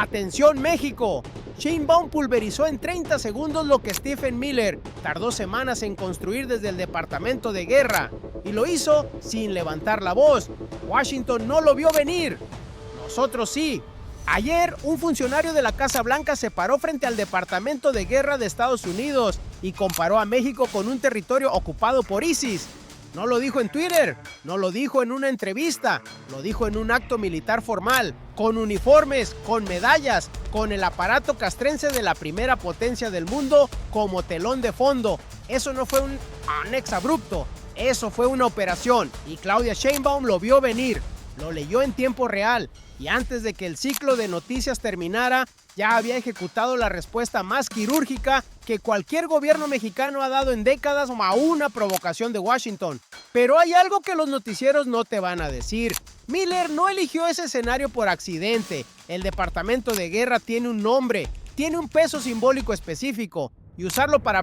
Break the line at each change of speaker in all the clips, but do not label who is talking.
¡Atención México! Sheinbaum pulverizó en 30 segundos lo que Stephen Miller tardó semanas en construir desde el Departamento de Guerra, y lo hizo sin levantar la voz. Washington no lo vio venir. Nosotros sí. Ayer, un funcionario de la Casa Blanca se paró frente al Departamento de Guerra de Estados Unidos y comparó a México con un territorio ocupado por ISIS. No lo dijo en Twitter, no lo dijo en una entrevista, lo dijo en un acto militar formal, con uniformes, con medallas, con el aparato castrense de la primera potencia del mundo como telón de fondo. Eso no fue un exabrupto, eso fue una operación, y Claudia Sheinbaum lo vio venir, lo leyó en tiempo real, y antes de que el ciclo de noticias terminara, ya había ejecutado la respuesta más quirúrgica que cualquier gobierno mexicano ha dado en décadas a una provocación de Washington. Pero hay algo que los noticieros no te van a decir. Miller no eligió ese escenario por accidente. El Departamento de Guerra tiene un nombre, tiene un peso simbólico específico, y usarlo para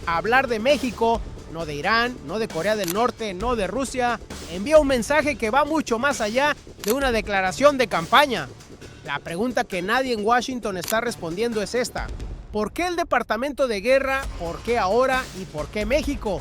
hablar de México, no de Irán, no de Corea del Norte, no de Rusia, envía un mensaje que va mucho más allá de una declaración de campaña. La pregunta que nadie en Washington está respondiendo es esta: ¿por qué el Departamento de Guerra? ¿Por qué ahora? ¿Y por qué México?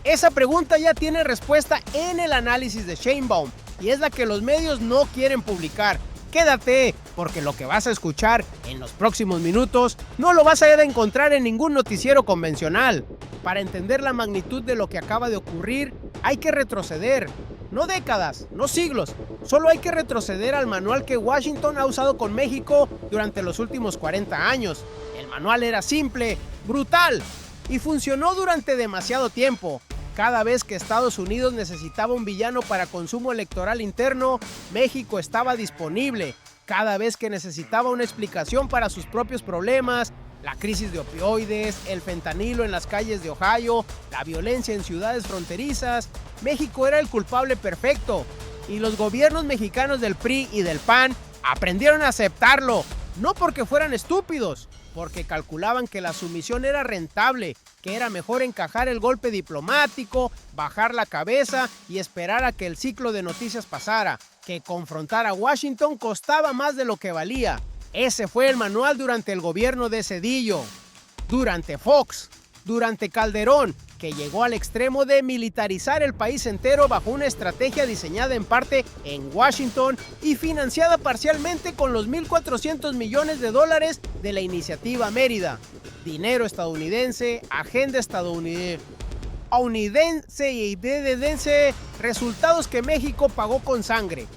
Esa pregunta ya tiene respuesta en el análisis de Sheinbaum, y es la que los medios no quieren publicar. Quédate, porque lo que vas a escuchar en los próximos minutos no lo vas a encontrar en ningún noticiero convencional. Para entender la magnitud de lo que acaba de ocurrir, hay que retroceder. No décadas, no siglos, solo hay que retroceder al manual que Washington ha usado con México durante los últimos 40 años. El manual era simple, brutal, y funcionó durante demasiado tiempo. Cada vez que Estados Unidos necesitaba un villano para consumo electoral interno, México estaba disponible. Cada vez que necesitaba una explicación para sus propios problemas, la crisis de opioides, el fentanilo en las calles de Ohio, la violencia en ciudades fronterizas, México era el culpable perfecto. Y los gobiernos mexicanos del PRI y del PAN aprendieron a aceptarlo, no porque fueran estúpidos, porque calculaban que la sumisión era rentable, que era mejor encajar el golpe diplomático, bajar la cabeza y esperar a que el ciclo de noticias pasara, que confrontar a Washington costaba más de lo que valía. Ese fue el manual durante el gobierno de Zedillo, durante Fox, durante Calderón, que llegó al extremo de militarizar el país entero bajo una estrategia diseñada en parte en Washington y financiada parcialmente con los $1,400 millones de la Iniciativa Mérida. Dinero estadounidense, agenda estadounidense y resultados que México pagó con sangre.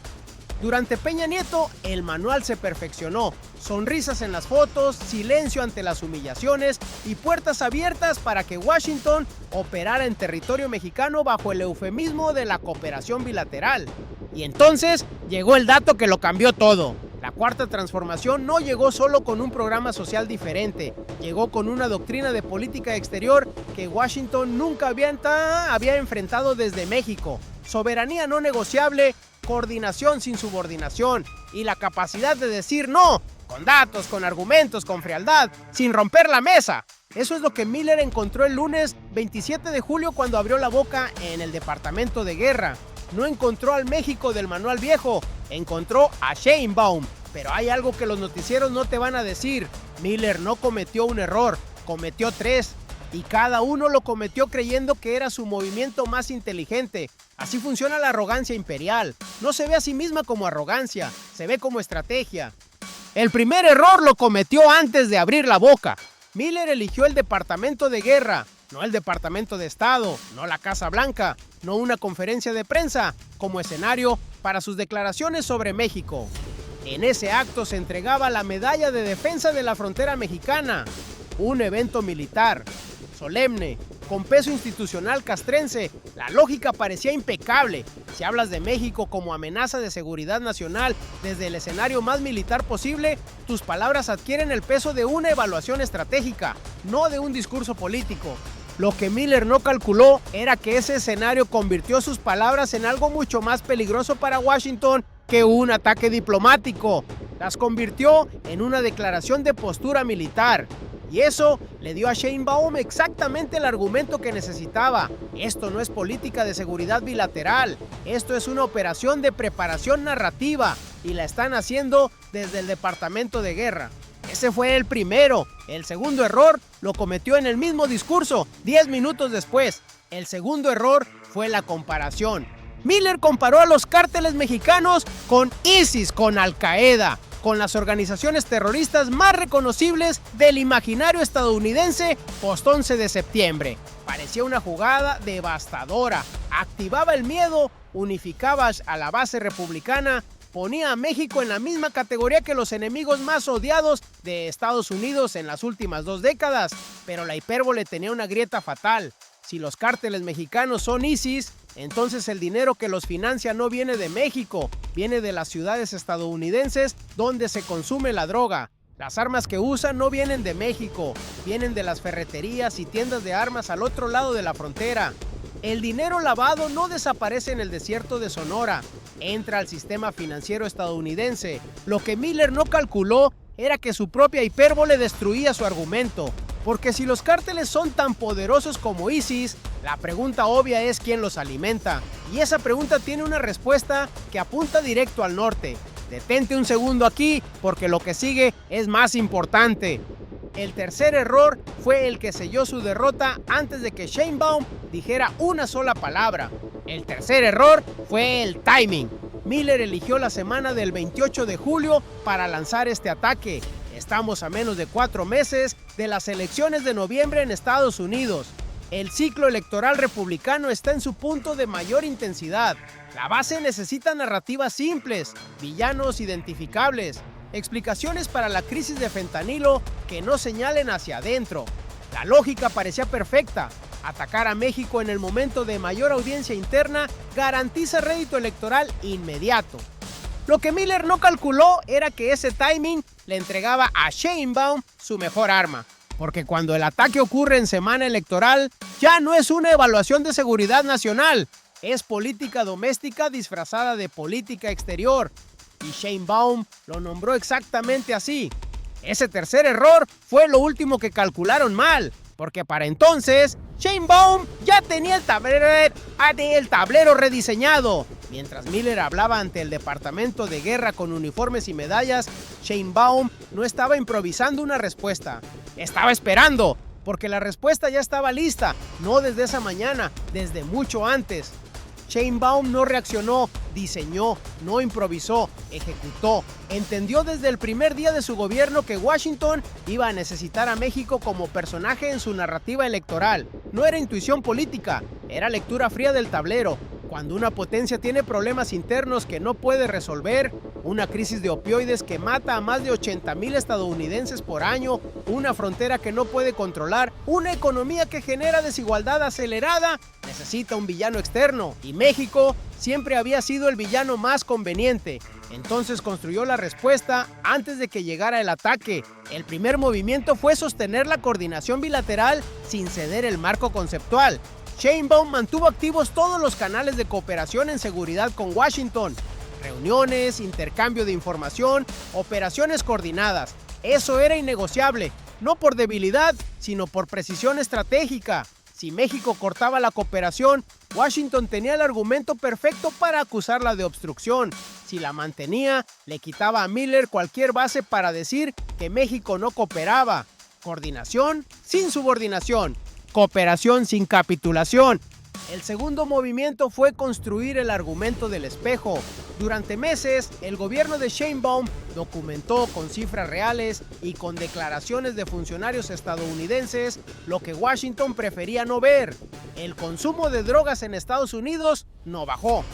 Durante Peña Nieto, el manual se perfeccionó. Sonrisas en las fotos, silencio ante las humillaciones y puertas abiertas para que Washington operara en territorio mexicano bajo el eufemismo de la cooperación bilateral. Y entonces llegó el dato que lo cambió todo. La Cuarta Transformación no llegó solo con un programa social diferente, llegó con una doctrina de política exterior que Washington nunca había enfrentado desde México. Soberanía no negociable, coordinación sin subordinación y la capacidad de decir no, con datos, con argumentos, con frialdad, sin romper la mesa. Eso es lo que Miller encontró el lunes 27 de julio cuando abrió la boca en el Departamento de Guerra. No encontró al México del manual viejo, encontró a Sheinbaum. Pero hay algo que los noticieros no te van a decir. Miller no cometió un error, cometió 3. Y cada uno lo cometió creyendo que era su movimiento más inteligente. Así funciona la arrogancia imperial. No se ve a sí misma como arrogancia, se ve como estrategia. El primer error lo cometió antes de abrir la boca. Miller eligió el Departamento de Guerra, no el Departamento de Estado, no la Casa Blanca, no una conferencia de prensa, como escenario para sus declaraciones sobre México. En ese acto se entregaba la Medalla de Defensa de la Frontera Mexicana, un evento militar, solemne, con peso institucional castrense. La lógica parecía impecable. Si hablas de México como amenaza de seguridad nacional desde el escenario más militar posible, tus palabras adquieren el peso de una evaluación estratégica, no de un discurso político. Lo que Miller no calculó era que ese escenario convirtió sus palabras en algo mucho más peligroso para Washington que un ataque diplomático. Las convirtió en una declaración de postura militar. Y eso le dio a Sheinbaum exactamente el argumento que necesitaba. Esto no es política de seguridad bilateral, esto es una operación de preparación narrativa y la están haciendo desde el Departamento de Guerra. Ese fue el primero. El segundo error lo cometió en el mismo discurso, 10 minutos después. El segundo error fue la comparación. Miller comparó a los cárteles mexicanos con ISIS, con Al-Qaeda, con las organizaciones terroristas más reconocibles del imaginario estadounidense post-11 de septiembre. Parecía una jugada devastadora. Activaba el miedo, unificaba a la base republicana, ponía a México en la misma categoría que los enemigos más odiados de Estados Unidos en las últimas 2 décadas. Pero la hipérbole tenía una grieta fatal. Si los cárteles mexicanos son ISIS, entonces el dinero que los financia no viene de México, viene de las ciudades estadounidenses donde se consume la droga. Las armas que usan no vienen de México, vienen de las ferreterías y tiendas de armas al otro lado de la frontera. El dinero lavado no desaparece en el desierto de Sonora, entra al sistema financiero estadounidense. Lo que Miller no calculó era que su propia hipérbole destruía su argumento. Porque si los cárteles son tan poderosos como ISIS, la pregunta obvia es quién los alimenta. Y esa pregunta tiene una respuesta que apunta directo al norte. Detente un segundo aquí, porque lo que sigue es más importante. El tercer error fue el que selló su derrota antes de que Sheinbaum dijera una sola palabra. El tercer error fue el timing. Miller eligió la semana del 28 de julio para lanzar este ataque. Estamos a menos de 4 meses de las elecciones de noviembre en Estados Unidos. El ciclo electoral republicano está en su punto de mayor intensidad. La base necesita narrativas simples, villanos identificables, explicaciones para la crisis de fentanilo que no señalen hacia adentro. La lógica parecía perfecta. Atacar a México en el momento de mayor audiencia interna garantiza rédito electoral inmediato. Lo que Miller no calculó era que ese timing le entregaba a Sheinbaum su mejor arma. Porque cuando el ataque ocurre en semana electoral, ya no es una evaluación de seguridad nacional, es política doméstica disfrazada de política exterior. Y Sheinbaum lo nombró exactamente así. Ese tercer error fue lo último que calcularon mal, porque para entonces Sheinbaum ya tenía el tablero rediseñado. Mientras Miller hablaba ante el Departamento de Guerra con uniformes y medallas, Sheinbaum no estaba improvisando una respuesta. Estaba esperando, porque la respuesta ya estaba lista, no desde esa mañana, desde mucho antes. Sheinbaum no reaccionó, diseñó, no improvisó, ejecutó. Entendió desde el primer día de su gobierno que Washington iba a necesitar a México como personaje en su narrativa electoral. No era intuición política, era lectura fría del tablero. Cuando una potencia tiene problemas internos que no puede resolver, una crisis de opioides que mata a más de 80,000 estadounidenses por año, una frontera que no puede controlar, una economía que genera desigualdad acelerada, necesita un villano externo. Y México siempre había sido el villano más conveniente. Entonces construyó la respuesta antes de que llegara el ataque. El primer movimiento fue sostener la coordinación bilateral sin ceder el marco conceptual. Sheinbaum mantuvo activos todos los canales de cooperación en seguridad con Washington. Reuniones, intercambio de información, operaciones coordinadas. Eso era innegociable, no por debilidad, sino por precisión estratégica. Si México cortaba la cooperación, Washington tenía el argumento perfecto para acusarla de obstrucción. Si la mantenía, le quitaba a Miller cualquier base para decir que México no cooperaba. Coordinación sin subordinación. Cooperación sin capitulación. El segundo movimiento fue construir el argumento del espejo. Durante meses, el gobierno de Sheinbaum documentó con cifras reales y con declaraciones de funcionarios estadounidenses lo que Washington prefería no ver. El consumo de drogas en Estados Unidos no bajó.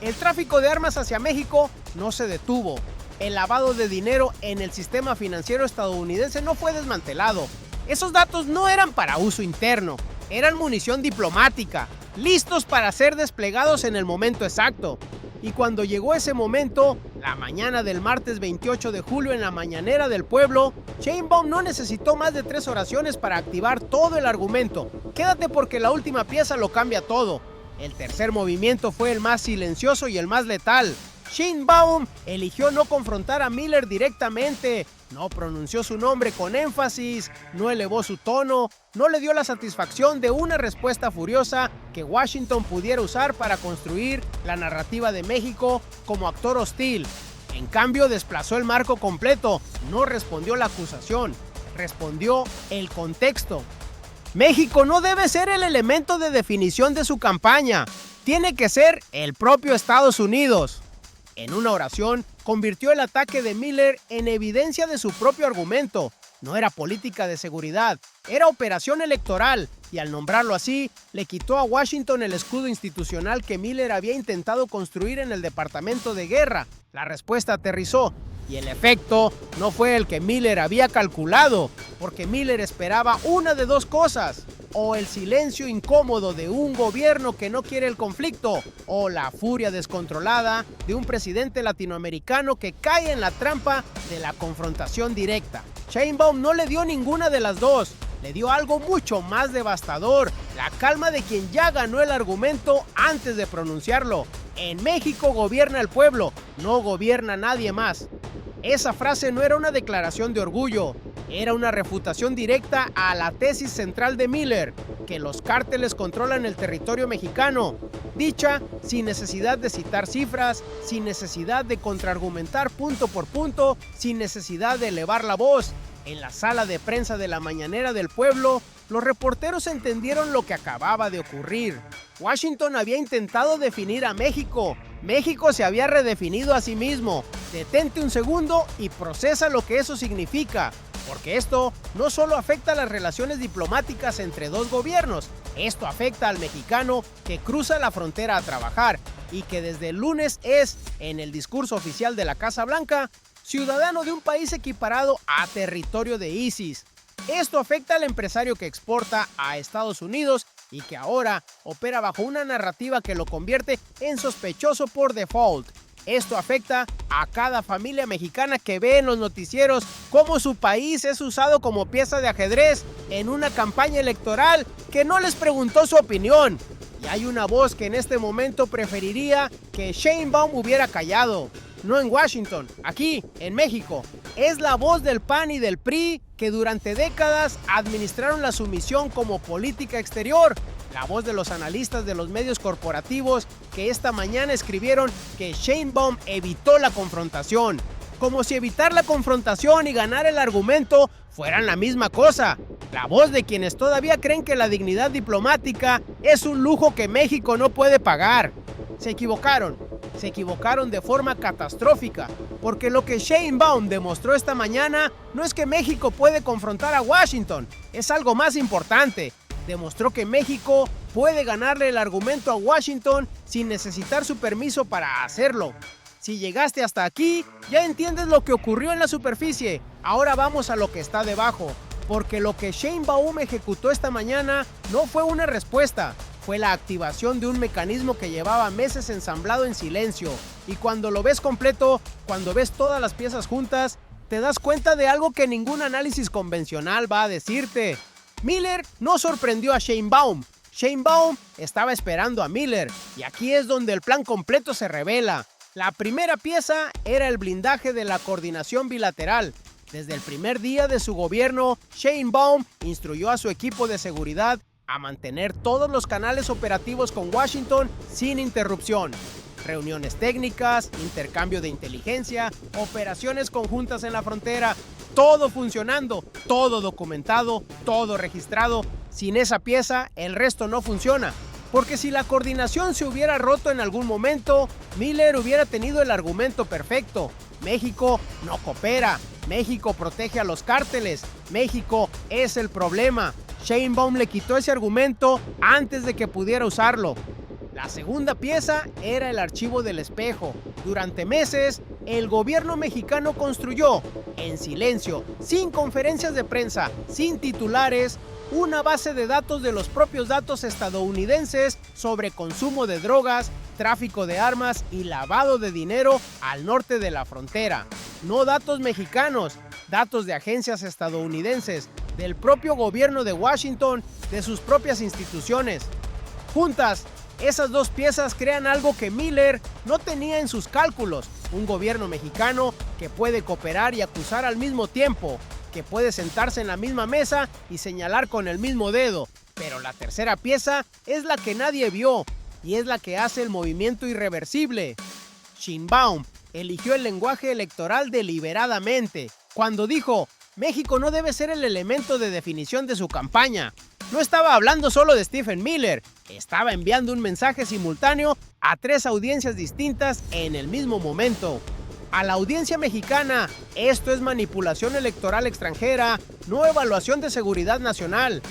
El tráfico de armas hacia México no se detuvo. El lavado de dinero en el sistema financiero estadounidense no fue desmantelado. Esos datos no eran para uso interno, eran munición diplomática, listos para ser desplegados en el momento exacto. Y cuando llegó ese momento, la mañana del martes 28 de julio en la mañanera del pueblo, Sheinbaum no necesitó más de 3 oraciones para activar todo el argumento. Quédate porque la última pieza lo cambia todo. El tercer movimiento fue el más silencioso y el más letal. Sheinbaum eligió no confrontar a Miller directamente, No pronunció su nombre con énfasis, no elevó su tono, no le dio la satisfacción de una respuesta furiosa que Washington pudiera usar para construir la narrativa de México como actor hostil. En cambio, desplazó el marco completo, no respondió la acusación, respondió el contexto. México no debe ser el elemento de definición de su campaña, tiene que ser el propio Estados Unidos. En una oración, convirtió el ataque de Miller en evidencia de su propio argumento. No era política de seguridad, era operación electoral, y al nombrarlo así, le quitó a Washington el escudo institucional que Miller había intentado construir en el Departamento de Guerra. La respuesta aterrizó, y el efecto no fue el que Miller había calculado, porque Miller esperaba una de dos cosas: o el silencio incómodo de un gobierno que no quiere el conflicto, o la furia descontrolada de un presidente latinoamericano que cae en la trampa de la confrontación directa. Sheinbaum no le dio ninguna de las dos, le dio algo mucho más devastador: la calma de quien ya ganó el argumento antes de pronunciarlo. En México gobierna el pueblo, no gobierna nadie más. Esa frase no era una declaración de orgullo, era una refutación directa a la tesis central de Miller, que los cárteles controlan el territorio mexicano, dicha sin necesidad de citar cifras, sin necesidad de contraargumentar punto por punto, sin necesidad de elevar la voz. En la sala de prensa de la Mañanera del Pueblo, los reporteros entendieron lo que acababa de ocurrir. Washington había intentado definir a México. México se había redefinido a sí mismo. Detente un segundo y procesa lo que eso significa, porque esto no solo afecta a las relaciones diplomáticas entre dos gobiernos, esto afecta al mexicano que cruza la frontera a trabajar y que desde el lunes es, en el discurso oficial de la Casa Blanca, ciudadano de un país equiparado a territorio de ISIS. Esto afecta al empresario que exporta a Estados Unidos y que ahora opera bajo una narrativa que lo convierte en sospechoso por default. Esto afecta a cada familia mexicana que ve en los noticieros cómo su país es usado como pieza de ajedrez en una campaña electoral que no les preguntó su opinión. Y hay una voz que en este momento preferiría que Sheinbaum hubiera callado. No en Washington, aquí, en México. Es la voz del PAN y del PRI que durante décadas administraron la sumisión como política exterior. La voz de los analistas de los medios corporativos que esta mañana escribieron que Sheinbaum evitó la confrontación. Como si evitar la confrontación y ganar el argumento fueran la misma cosa. La voz de quienes todavía creen que la dignidad diplomática es un lujo que México no puede pagar. Se equivocaron de forma catastrófica, porque lo que Sheinbaum demostró esta mañana no es que México puede confrontar a Washington, es algo más importante. Demostró que México puede ganarle el argumento a Washington sin necesitar su permiso para hacerlo. Si llegaste hasta aquí, ya entiendes lo que ocurrió en la superficie. Ahora vamos a lo que está debajo, porque lo que Sheinbaum ejecutó esta mañana no fue una respuesta, fue la activación de un mecanismo que llevaba meses ensamblado en silencio. Y cuando lo ves completo, cuando ves todas las piezas juntas, te das cuenta de algo que ningún análisis convencional va a decirte. Miller no sorprendió a Sheinbaum. Sheinbaum estaba esperando a Miller, y aquí es donde el plan completo se revela. La primera pieza era el blindaje de la coordinación bilateral. Desde el primer día de su gobierno, Sheinbaum instruyó a su equipo de seguridad a mantener todos los canales operativos con Washington sin interrupción. Reuniones técnicas, intercambio de inteligencia, operaciones conjuntas en la frontera, todo funcionando, todo documentado, todo registrado. Sin esa pieza, el resto no funciona. Porque si la coordinación se hubiera roto en algún momento, Miller hubiera tenido el argumento perfecto. México no coopera, México protege a los cárteles, México es el problema. Sheinbaum le quitó ese argumento antes de que pudiera usarlo. La segunda pieza era el archivo del espejo. Durante meses, el gobierno mexicano construyó, en silencio, sin conferencias de prensa, sin titulares, una base de datos de los propios datos estadounidenses sobre consumo de drogas, tráfico de armas y lavado de dinero al norte de la frontera. No datos mexicanos, datos de agencias estadounidenses, del propio gobierno de Washington, de sus propias instituciones. Juntas, esas dos piezas crean algo que Miller no tenía en sus cálculos: un gobierno mexicano que puede cooperar y acusar al mismo tiempo, que puede sentarse en la misma mesa y señalar con el mismo dedo. Pero la tercera pieza es la que nadie vio y es la que hace el movimiento irreversible. Sheinbaum eligió el lenguaje electoral deliberadamente cuando dijo: México no debe ser el elemento de definición de su campaña. No estaba hablando solo de Stephen Miller, estaba enviando un mensaje simultáneo a 3 audiencias distintas en el mismo momento. A la audiencia mexicana, esto es manipulación electoral extranjera, no evaluación de seguridad nacional.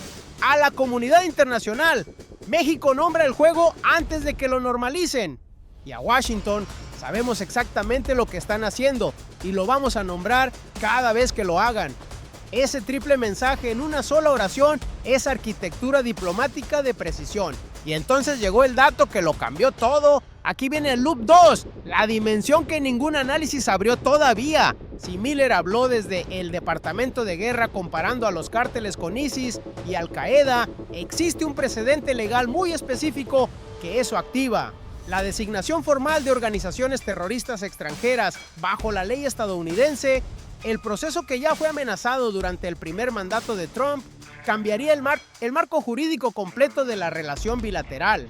A la comunidad internacional, México nombra el juego antes de que lo normalicen. Y a Washington, sabemos exactamente lo que están haciendo y lo vamos a nombrar cada vez que lo hagan. Ese triple mensaje en una sola oración es arquitectura diplomática de precisión. Y entonces llegó el dato que lo cambió todo. Aquí viene el loop 2, la dimensión que ningún análisis abrió todavía. Si Miller habló desde el Departamento de Guerra comparando a los cárteles con ISIS y Al Qaeda, existe un precedente legal muy específico que eso activa. La designación formal de organizaciones terroristas extranjeras bajo la ley estadounidense, el proceso que ya fue amenazado durante el primer mandato de Trump, cambiaría el marco jurídico completo de la relación bilateral.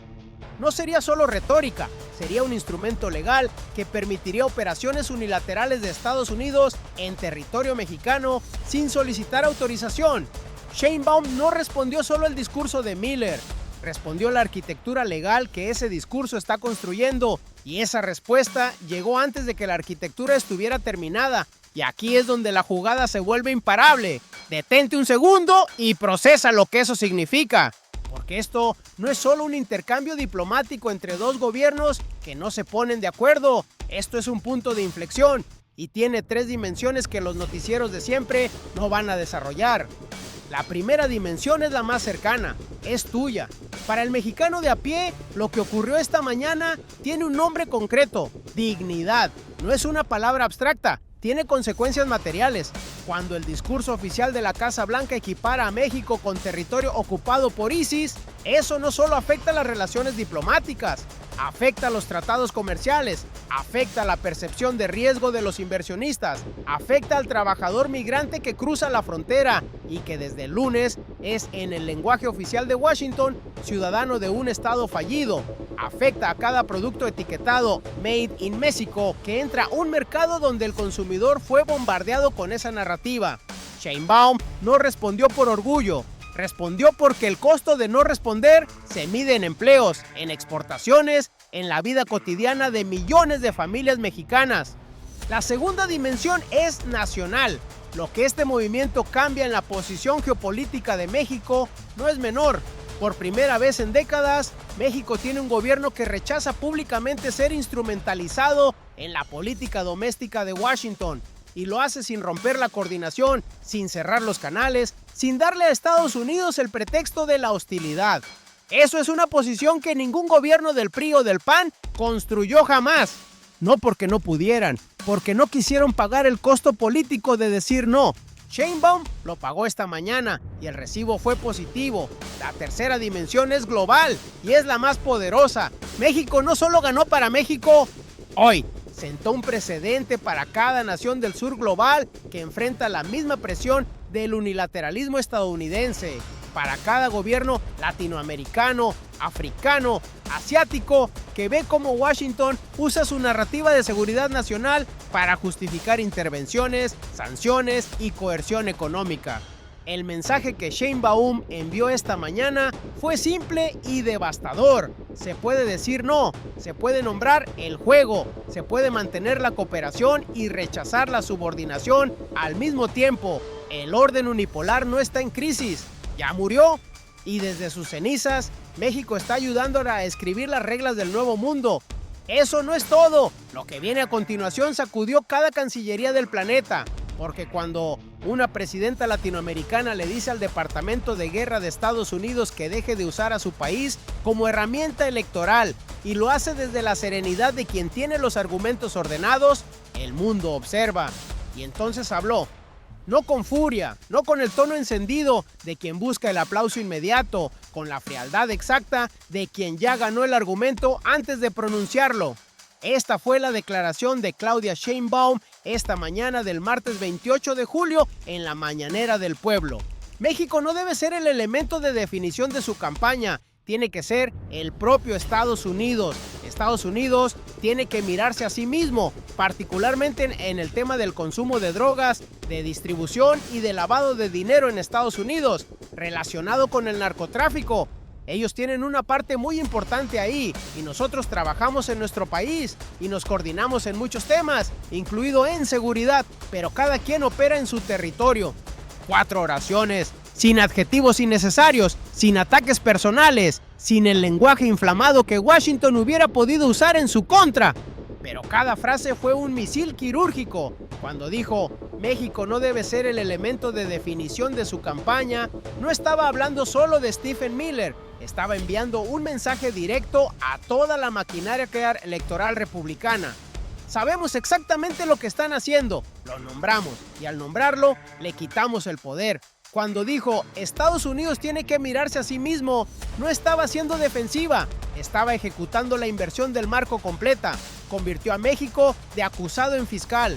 No sería solo retórica, sería un instrumento legal que permitiría operaciones unilaterales de Estados Unidos en territorio mexicano sin solicitar autorización. Sheinbaum no respondió solo al discurso de Miller, respondió la arquitectura legal que ese discurso está construyendo, y esa respuesta llegó antes de que la arquitectura estuviera terminada. Y aquí es donde la jugada se vuelve imparable. Detente un segundo y procesa lo que eso significa. Porque esto no es solo un intercambio diplomático entre 2 gobiernos que no se ponen de acuerdo. Esto es un punto de inflexión y tiene 3 dimensiones que los noticieros de siempre no van a desarrollar. La primera dimensión es la más cercana, es tuya. Para el mexicano de a pie, lo que ocurrió esta mañana tiene un nombre concreto: dignidad. No es una palabra abstracta. Tiene consecuencias materiales. Cuando el discurso oficial de la Casa Blanca equipara a México con territorio ocupado por ISIS, eso no solo afecta las relaciones diplomáticas, afecta los tratados comerciales, afecta la percepción de riesgo de los inversionistas, afecta al trabajador migrante que cruza la frontera y que desde el lunes es, en el lenguaje oficial de Washington, ciudadano de un estado fallido. Afecta a cada producto etiquetado Made in Mexico que entra a un mercado donde el consumidor fue bombardeado con esa narrativa. Sheinbaum no respondió por orgullo, respondió porque el costo de no responder se mide en empleos, en exportaciones, en la vida cotidiana de millones de familias mexicanas. La segunda dimensión es nacional. Lo que este movimiento cambia en la posición geopolítica de México no es menor. Por primera vez en décadas, México tiene un gobierno que rechaza públicamente ser instrumentalizado en la política doméstica de Washington, y lo hace sin romper la coordinación, sin cerrar los canales, sin darle a Estados Unidos el pretexto de la hostilidad. Eso es una posición que ningún gobierno del PRI o del PAN construyó jamás. No porque no pudieran, porque no quisieron pagar el costo político de decir no. Sheinbaum lo pagó esta mañana y el recibo fue positivo. La tercera dimensión es global y es la más poderosa. México no solo ganó para México hoy, sentó un precedente para cada nación del sur global que enfrenta la misma presión del unilateralismo estadounidense. Para cada gobierno latinoamericano, africano, asiático, que ve cómo Washington usa su narrativa de seguridad nacional para justificar intervenciones, sanciones y coerción económica. El mensaje que Sheinbaum envió esta mañana fue simple y devastador. Se puede decir no, se puede nombrar el juego, se puede mantener la cooperación y rechazar la subordinación al mismo tiempo. El orden unipolar no está en crisis, ya murió, y desde sus cenizas, México está ayudando a escribir las reglas del nuevo mundo. Eso no es todo. Lo que viene a continuación sacudió cada cancillería del planeta, porque cuando una presidenta latinoamericana le dice al Departamento de Guerra de Estados Unidos que deje de usar a su país como herramienta electoral y lo hace desde la serenidad de quien tiene los argumentos ordenados, el mundo observa. Y entonces habló. No con furia, no con el tono encendido de quien busca el aplauso inmediato, con la frialdad exacta de quien ya ganó el argumento antes de pronunciarlo. Esta fue la declaración de Claudia Sheinbaum esta mañana del martes 28 de julio en la Mañanera del Pueblo. México no debe ser el elemento de definición de su campaña, tiene que ser el propio Estados Unidos. Estados Unidos tiene que mirarse a sí mismo, particularmente en el tema del consumo de drogas, de distribución y de lavado de dinero en Estados Unidos, relacionado con el narcotráfico. Ellos tienen una parte muy importante ahí y nosotros trabajamos en nuestro país y nos coordinamos en muchos temas, incluido en seguridad, pero cada quien opera en su territorio. 4 oraciones, sin adjetivos innecesarios, sin ataques personales, sin el lenguaje inflamado que Washington hubiera podido usar en su contra. Pero cada frase fue un misil quirúrgico. Cuando dijo, México no debe ser el elemento de definición de su campaña, no estaba hablando solo de Stephen Miller, estaba enviando un mensaje directo a toda la maquinaria electoral republicana. Sabemos exactamente lo que están haciendo, lo nombramos y al nombrarlo le quitamos el poder. Cuando dijo Estados Unidos tiene que mirarse a sí mismo, no estaba siendo defensiva, estaba ejecutando la inversión del marco completa. Convirtió a México de acusado en fiscal.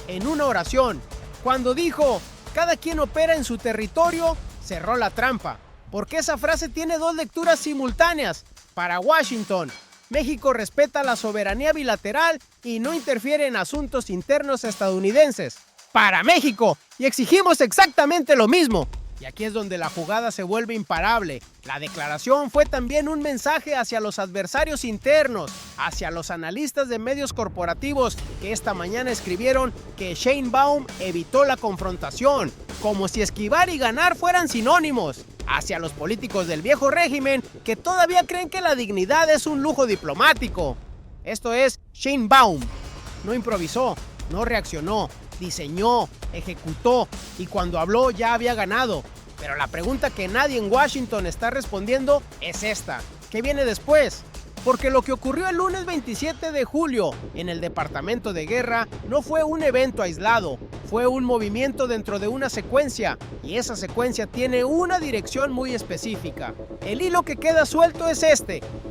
En una oración, cuando dijo cada quien opera en su territorio, cerró la trampa, porque esa frase tiene 2 lecturas simultáneas. Para Washington, México respeta la soberanía bilateral y no interfiere en asuntos internos estadounidenses. Para México, y exigimos exactamente lo mismo. Y aquí es donde la jugada se vuelve imparable. La declaración fue también un mensaje hacia los adversarios internos, hacia los analistas de medios corporativos que esta mañana escribieron que Sheinbaum evitó la confrontación, como si esquivar y ganar fueran sinónimos. Hacia los políticos del viejo régimen que todavía creen que la dignidad es un lujo diplomático. Esto es Sheinbaum. No improvisó, no reaccionó, diseñó, ejecutó y cuando habló ya había ganado. Pero la pregunta que nadie en Washington está respondiendo es esta: ¿qué viene después? Porque lo que ocurrió el lunes 27 de julio en el Departamento de Guerra no fue un evento aislado, fue un movimiento dentro de una secuencia, y esa secuencia tiene una dirección muy específica. El hilo que queda suelto es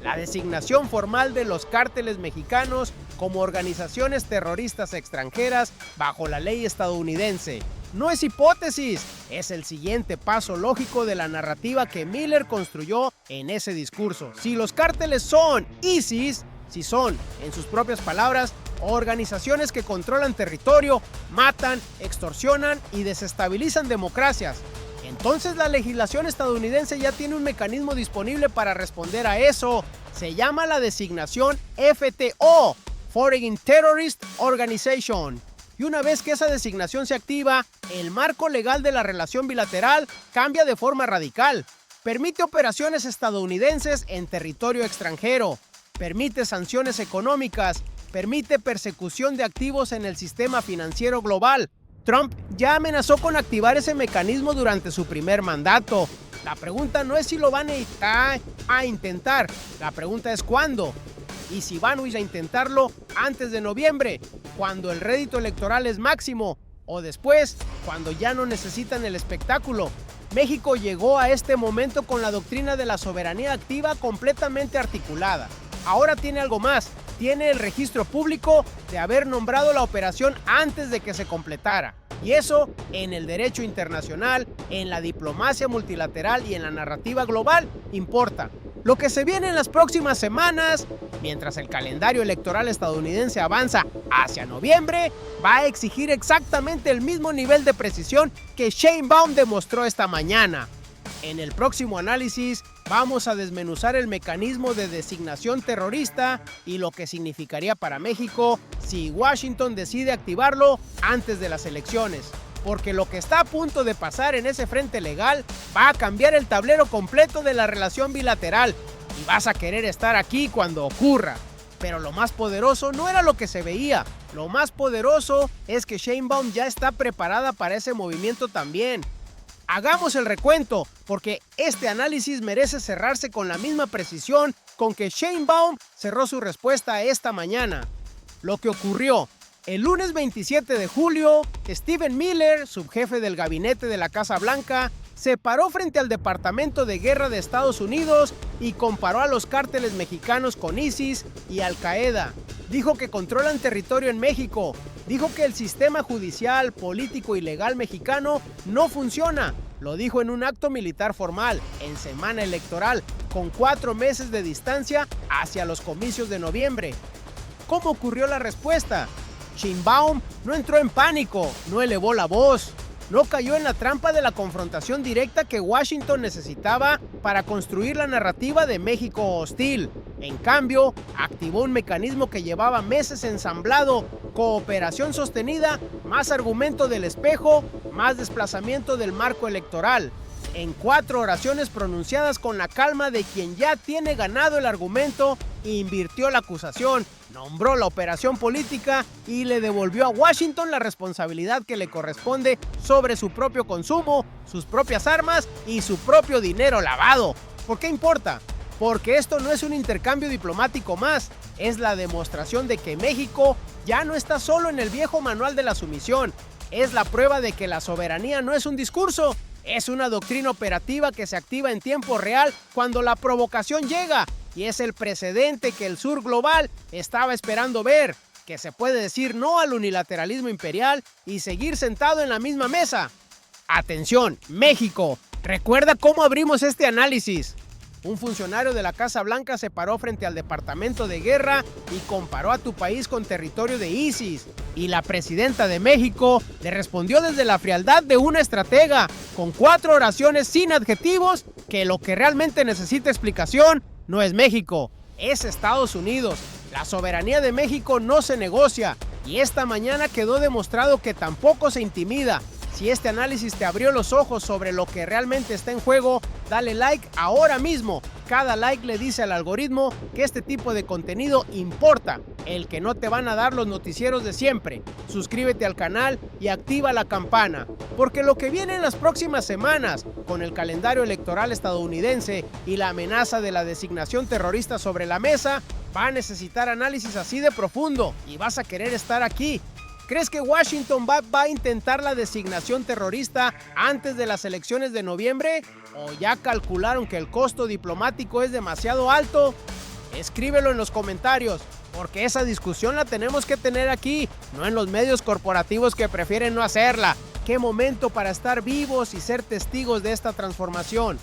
la designación formal de los cárteles mexicanos como organizaciones terroristas extranjeras bajo la ley estadounidense. No es hipótesis, es el siguiente paso lógico de la narrativa que Miller construyó en ese discurso. Si los cárteles son ISIS, si son, en sus propias palabras, organizaciones que controlan territorio, matan, extorsionan y desestabilizan democracias, entonces la legislación estadounidense ya tiene un mecanismo disponible para responder a eso. Se llama la designación FTO, Foreign Terrorist Organization. Y una vez que esa designación se activa, el marco legal de la relación bilateral cambia de forma radical. Permite operaciones estadounidenses en territorio extranjero, permite sanciones económicas, permite persecución de activos en el sistema financiero global. Trump ya amenazó con activar ese mecanismo durante su primer mandato. La pregunta no es si lo van a intentar, la pregunta es cuándo. Y si van a intentarlo antes de noviembre, cuando el rédito electoral es máximo, o después, cuando ya no necesitan el espectáculo. México llegó a este momento con la doctrina de la soberanía activa completamente articulada. Ahora tiene algo más, tiene el registro público de haber nombrado la operación antes de que se completara. Y eso, en el derecho internacional, en la diplomacia multilateral y en la narrativa global, importa. Lo que se viene en las próximas semanas, mientras el calendario electoral estadounidense avanza hacia noviembre, va a exigir exactamente el mismo nivel de precisión que Sheinbaum demostró esta mañana. En el próximo análisis vamos a desmenuzar el mecanismo de designación terrorista y lo que significaría para México si Washington decide activarlo antes de las elecciones. Porque lo que está a punto de pasar en ese frente legal va a cambiar el tablero completo de la relación bilateral y vas a querer estar aquí cuando ocurra. Pero lo más poderoso no era lo que se veía, lo más poderoso es que Sheinbaum ya está preparada para ese movimiento también. Hagamos el recuento, porque este análisis merece cerrarse con la misma precisión con que Sheinbaum cerró su respuesta esta mañana. Lo que ocurrió el lunes 27 de julio, Stephen Miller, subjefe del gabinete de la Casa Blanca, se paró frente al Departamento de Guerra de Estados Unidos y comparó a los cárteles mexicanos con ISIS y Al Qaeda. Dijo que controlan territorio en México. Dijo que el sistema judicial, político y legal mexicano no funciona. Lo dijo en un acto militar formal, en semana electoral, con 4 meses de distancia hacia los comicios de noviembre. ¿Cómo ocurrió la respuesta? Sheinbaum no entró en pánico, no elevó la voz, no cayó en la trampa de la confrontación directa que Washington necesitaba para construir la narrativa de México hostil. En cambio, activó un mecanismo que llevaba meses ensamblado: cooperación sostenida, más argumento del espejo, más desplazamiento del marco electoral. En 4 oraciones pronunciadas con la calma de quien ya tiene ganado el argumento, invirtió la acusación, nombró la operación política y le devolvió a Washington la responsabilidad que le corresponde sobre su propio consumo, sus propias armas y su propio dinero lavado. ¿Por qué importa? Porque esto no es un intercambio diplomático más, es la demostración de que México ya no está solo en el viejo manual de la sumisión. Es la prueba de que la soberanía no es un discurso, es una doctrina operativa que se activa en tiempo real cuando la provocación llega, y es el precedente que el sur global estaba esperando ver, que se puede decir no al unilateralismo imperial y seguir sentado en la misma mesa. Atención, México, recuerda cómo abrimos este análisis. Un funcionario de la Casa Blanca se paró frente al Departamento de Guerra y comparó a tu país con territorio de ISIS. Y la presidenta de México le respondió desde la frialdad de una estratega, con 4 oraciones sin adjetivos, que lo que realmente necesita explicación no es México, es Estados Unidos. La soberanía de México no se negocia, y esta mañana quedó demostrado que tampoco se intimida. Si este análisis te abrió los ojos sobre lo que realmente está en juego, dale like ahora mismo. Cada like le dice al algoritmo que este tipo de contenido importa, el que no te van a dar los noticieros de siempre. Suscríbete al canal y activa la campana, porque lo que viene en las próximas semanas, con el calendario electoral estadounidense y la amenaza de la designación terrorista sobre la mesa, va a necesitar análisis así de profundo y vas a querer estar aquí. ¿Crees que Washington va a intentar la designación terrorista antes de las elecciones de noviembre? ¿O ya calcularon que el costo diplomático es demasiado alto? Escríbelo en los comentarios, porque esa discusión la tenemos que tener aquí, no en los medios corporativos que prefieren no hacerla. ¡Qué momento para estar vivos y ser testigos de esta transformación!